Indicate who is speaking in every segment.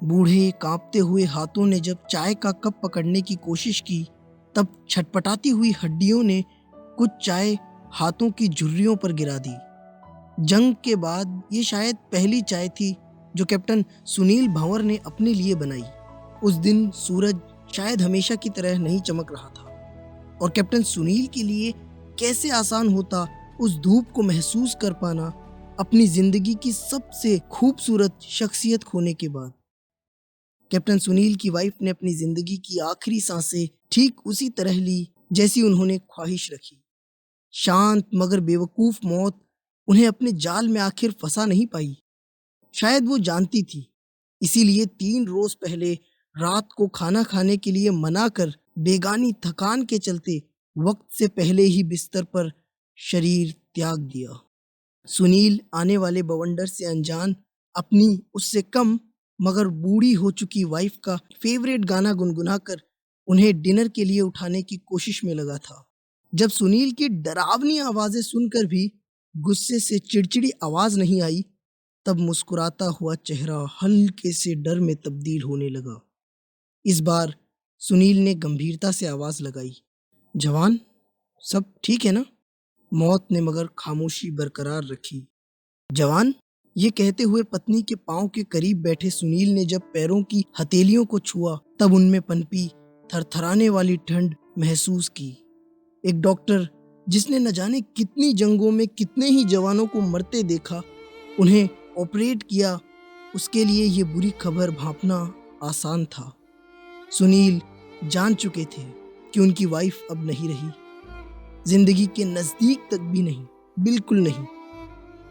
Speaker 1: बूढ़े कांपते हुए हाथों ने जब चाय का कप पकड़ने की कोशिश की, तब छटपटाती हुई हड्डियों ने कुछ चाय हाथों की झुर्रियों पर गिरा दी। जंग के बाद ये शायद पहली चाय थी जो कैप्टन सुनील भंवर ने अपने लिए बनाई। उस दिन सूरज शायद हमेशा की तरह नहीं चमक रहा था और कैप्टन सुनील के लिए कैसे आसान होता उस धूप को महसूस कर पाना अपनी जिंदगी की सबसे खूबसूरत शख्सियत खोने के बाद। कैप्टन सुनील की वाइफ ने अपनी जिंदगी की आखिरी सांसें ठीक उसी तरह ली जैसी उन्होंने ख्वाहिश रखी। शांत मगर बेवकूफ मौत उन्हें अपने जाल में आखिर फंसा नहीं पाई। शायद वो जानती थी, इसीलिए 3 रोज पहले रात को खाना खाने के लिए मना कर बेगानी थकान के चलते वक्त से पहले ही बिस्तर पर शरीर त्याग दिया। सुनील आने वाले बवंडर से अनजान अपनी उससे कम मगर बूढ़ी हो चुकी वाइफ का फेवरेट गाना गुनगुनाकर उन्हें डिनर के लिए उठाने की कोशिश में लगा था। जब सुनील की डरावनी आवाजें सुनकर भी गुस्से से चिड़चिड़ी आवाज नहीं आई, तब मुस्कुराता हुआ चेहरा हल्के से डर में तब्दील होने लगा। इस बार सुनील ने गंभीरता से आवाज लगाई, जवान, सब ठीक है ना? मौत ने मगर खामोशी बरकरार रखी। जवान, ये कहते हुए पत्नी के पांव के करीब बैठे सुनील ने जब पैरों की हथेलियों को छुआ, तब उनमें पनपी थरथराने वाली ठंड महसूस की। एक डॉक्टर जिसने न जाने कितनी जंगों में कितने ही जवानों को मरते देखा, उन्हें ऑपरेट किया, उसके लिए ये बुरी खबर भांपना आसान था। सुनील जान चुके थे कि उनकी वाइफ अब नहीं रही, जिंदगी के नजदीक तक भी नहीं, बिल्कुल नहीं।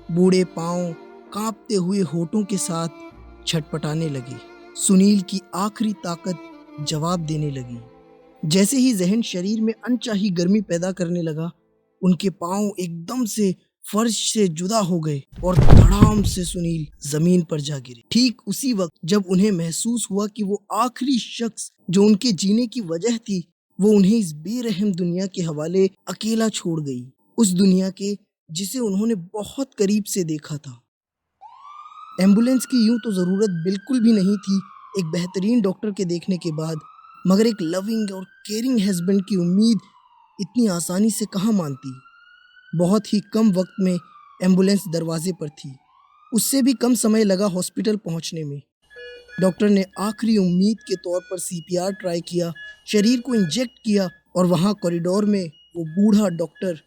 Speaker 1: बूढ़े पांव कांपते हुए होठों के साथ छटपटाने लगे। सुनील की आखिरी ताकत जवाब देने लगी। जैसे ही जहन शरीर में अनचाही गर्मी पैदा करने लगा, उनके पांव एकदम से फर्श से जुदा हो गए और धड़ाम से सुनील जमीन पर जा गिरे। ठीक उसी वक्त जब उन्हें महसूस हुआ कि वो आखिरी शख्स जो उनके जीने की वजह थी, वो उन्हें इस बेरहम दुनिया के हवाले अकेला छोड़ गई, उस दुनिया के जिसे उन्होंने बहुत करीब से देखा था। एम्बुलेंस की यूं तो जरूरत बिल्कुल भी नहीं थी एक बेहतरीन डॉक्टर के देखने के बाद, मगर एक लविंग और केयरिंग हस्बैंड की उम्मीद इतनी आसानी से कहाँ मानती। बहुत ही कम वक्त में एम्बुलेंस दरवाजे पर थी। उससे भी कम समय लगा हॉस्पिटल पहुंचने में। डॉक्टर ने आखिरी उम्मीद के तौर पर सीपीआर ट्राई किया, शरीर को इंजेक्ट किया और वहां कॉरिडोर में वो बूढ़ा डॉक्टर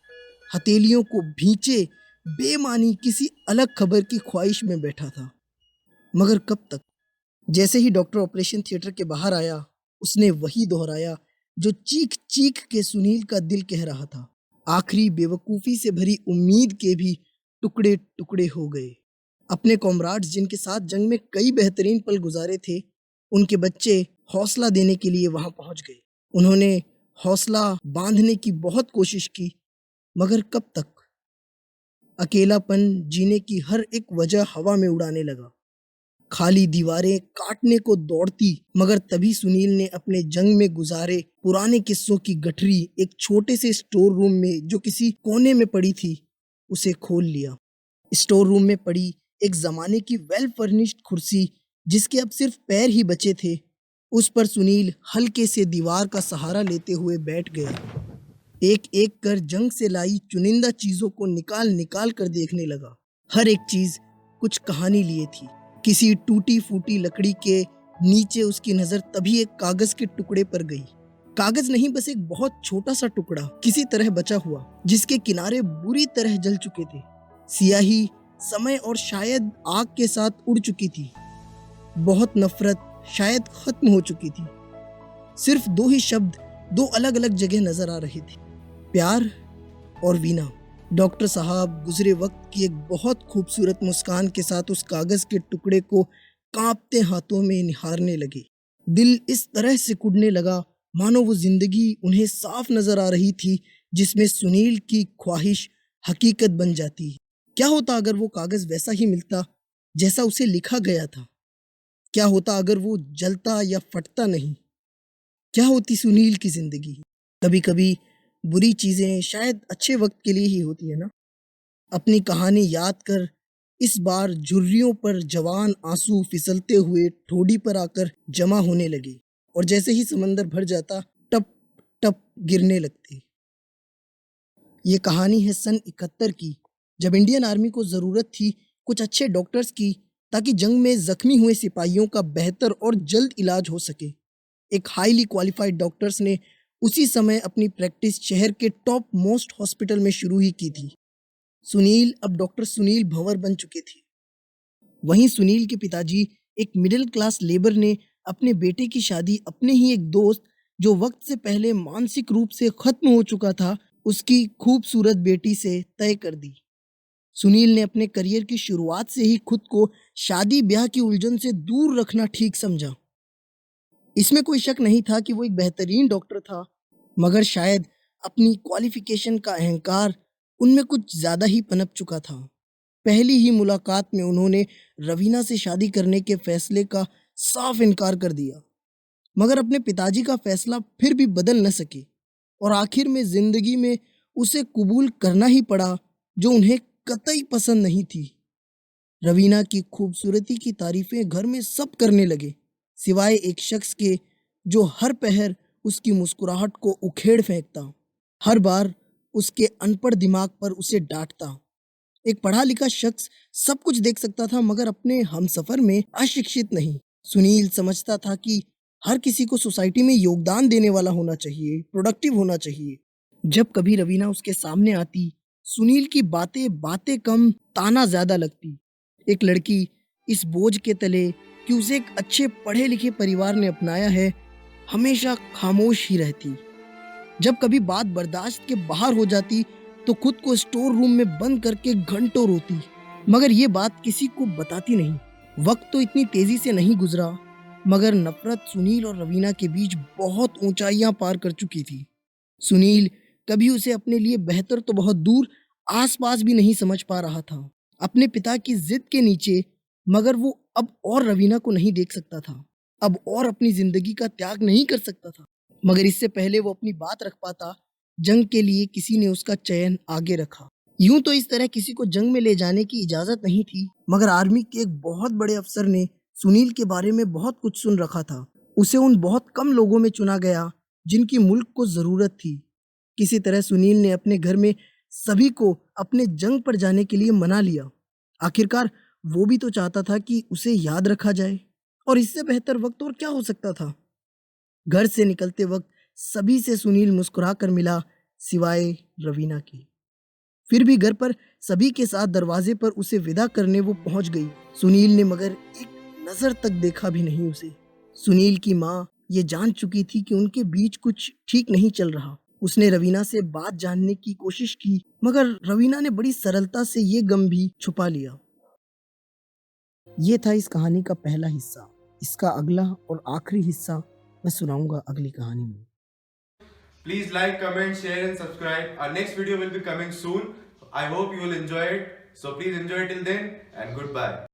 Speaker 1: हथेलियों को भींचे बेमानी किसी अलग खबर की ख्वाहिश में बैठा था। मगर कब तक? जैसे ही डॉक्टर ऑपरेशन थिएटर के बाहर आया, उसने वही दोहराया जो चीख चीख के सुनील का दिल कह रहा था। आखिरी बेवकूफ़ी से भरी उम्मीद के भी टुकड़े टुकड़े हो गए। अपने कॉमराड्स जिनके साथ जंग में कई बेहतरीन पल गुजारे थे, उनके बच्चे हौसला देने के लिए वहां पहुंच गए। उन्होंने हौसला बांधने की बहुत कोशिश की, मगर कब तक? अकेलापन जीने की हर एक वजह हवा में उड़ाने लगा। खाली दीवारें काटने को दौड़ती, मगर तभी सुनील ने अपने जंग में गुजारे पुराने किस्सों की गठरी एक छोटे से स्टोर रूम में जो किसी कोने में पड़ी थी, उसे खोल लिया। स्टोर रूम में पड़ी एक जमाने की वेल फर्निश्ड कुर्सी जिसके अब सिर्फ पैर ही बचे थे, उस पर सुनील हल्के से दीवार का सहारा लेते हुए बैठ गया। एक एक कर जंग से लाई चुनिंदा चीजों को निकाल निकाल कर देखने लगा। हर एक चीज कुछ कहानी लिए थी। किसी टूटी फूटी लकड़ी के नीचे उसकी नजर तभी एक कागज के टुकड़े पर गई। कागज नहीं, बस एक बहुत छोटा सा टुकड़ा किसी तरह बचा हुआ, जिसके किनारे बुरी तरह जल चुके थे। सियाही समय और शायद आग के साथ उड़ चुकी थी। बहुत नफरत शायद खत्म हो चुकी थी। सिर्फ 2 ही शब्द 2 अलग अलग जगह नजर आ रहे थे, प्यार और वीना। डॉक्टर साहब गुजरे वक्त की एक बहुत खूबसूरत मुस्कान के साथ उस कागज के टुकड़े को कांपते हाथों में निहारने लगे। दिल इस तरह से कुड़ने लगा मानो वो जिंदगी उन्हें साफ नजर आ रही थी, जिसमें सुनील की ख्वाहिश हकीकत बन जाती। क्या होता अगर वो कागज वैसा ही मिलता जैसा उसे लिखा गया था? क्या होता अगर वो जलता या फटता नहीं? क्या होती सुनील की जिंदगी? कभी कभी बुरी चीजें शायद अच्छे वक्त के लिए ही होती है ना। अपनी कहानी याद कर इस बार झुर्रियों पर जवान आंसू फिसलते हुए ठोड़ी पर आकर जमा होने लगे और जैसे ही समंदर भर जाता टप टप गिरने लगते। ये कहानी है सन 71 की, जब इंडियन आर्मी को ज़रूरत थी कुछ अच्छे डॉक्टर्स की, ताकि जंग में जख्मी हुए सिपाहियों का बेहतर और जल्द इलाज हो सके। एक हाईली क्वालिफाइड डॉक्टर्स ने उसी समय अपनी प्रैक्टिस शहर के टॉप मोस्ट हॉस्पिटल में शुरू ही की थी। सुनील अब डॉक्टर सुनील भंवर बन चुके थे। वहीं सुनील के पिताजी एक मिडिल क्लास लेबर ने अपने बेटे की शादी अपने ही एक दोस्त, जो वक्त से पहले मानसिक रूप से खत्म हो चुका था, उसकी खूबसूरत बेटी से तय कर दी। सुनील ने अपने करियर की शुरुआत से ही खुद को शादी ब्याह की उलझन से दूर रखना ठीक समझा। इसमें कोई शक नहीं था कि वो एक बेहतरीन डॉक्टर था, मगर शायद अपनी क्वालिफिकेशन का अहंकार उनमें कुछ ज़्यादा ही पनप चुका था। पहली ही मुलाकात में उन्होंने रवीना से शादी करने के फैसले का साफ इनकार कर दिया, मगर अपने पिताजी का फैसला फिर भी बदल न सके और आखिर में जिंदगी में उसे कबूल करना ही पड़ा, जो उन्हें कतई पसंद नहीं थी। रवीना की खूबसूरती की तारीफें घर में सब करने लगे, सिवाय एक शख्स के जो हर पहर उसकी मुस्कुराहट को उखेड़ फेंकता, हर बार उसके अनपढ़ दिमाग पर उसे डांटता। एक पढ़ा लिखा शख्स सब कुछ देख सकता था, मगर अपने हमसफर में अशिक्षित नहीं। सुनील समझता था कि हर किसी को सोसाइटी में योगदान देने वाला होना चाहिए, प्रोडक्टिव होना चाहिए। जब कभी रवीना उसके सामने आती, सुनील की बातें बातें कम, ताना ज्यादा लगती। एक लड़की इस बोझ के तले कि उसे एक अच्छे पढ़े लिखे परिवार ने अपनाया है, हमेशा खामोश ही रहती। जब कभी बात बर्दाश्त के बाहर हो जाती तो खुद को स्टोर रूम में बंद करके घंटों रोती, मगर ये बात किसी को बताती नहीं। वक्त तो इतनी तेजी से नहीं गुजरा, मगर नफरत सुनील और रवीना के बीच बहुत ऊंचाइयां पार कर चुकी थी। सुनील कभी उसे अपने लिए बेहतर तो बहुत दूर, आसपास भी नहीं समझ पा रहा था। अपने पिता की जिद के नीचे, मगर वो अब और रवीना को नहीं देख सकता था, अब और अपनी जिंदगी का त्याग नहीं कर सकता था। मगर इससे पहले वो अपनी बात रख पाता, जंग के लिए किसी ने उसका चयन आगे रखा। यूं तो इस तरह किसी को जंग में ले जाने की इजाजत नहीं थी, मगर आर्मी के एक बहुत बड़े अफसर ने सुनील के बारे में बहुत कुछ सुन रखा था। उसे उन बहुत कम लोगों में चुना गया जिनकी मुल्क को जरूरत थी। किसी तरह सुनील ने अपने घर में सभी को अपने जंग पर जाने के लिए मना लिया। आखिरकार वो भी तो चाहता था कि उसे याद रखा जाए, और इससे बेहतर वक्त और क्या हो सकता था। घर से निकलते वक्त सभी से सुनील मुस्कुरा कर मिला, सिवाय रवीना के। फिर भी घर पर सभी के साथ दरवाजे पर उसे विदा करने वो पहुंच गई। सुनील ने मगर एक नजर तक देखा भी नहीं उसे। सुनील की माँ ये जान चुकी थी कि उनके बीच कुछ ठीक नहीं चल रहा। उसने रवीना से बात जानने की कोशिश की, मगर रवीना ने बड़ी सरलता से ये गम भी छुपा लिया। ये था इस कहानी का पहला हिस्सा। इसका अगला और आखिरी हिस्सा मैं सुनाऊंगा अगली कहानी में।
Speaker 2: Please like, comment, share and subscribe. Our next video will be coming soon. I hope you will enjoy it. So please enjoy till then and goodbye.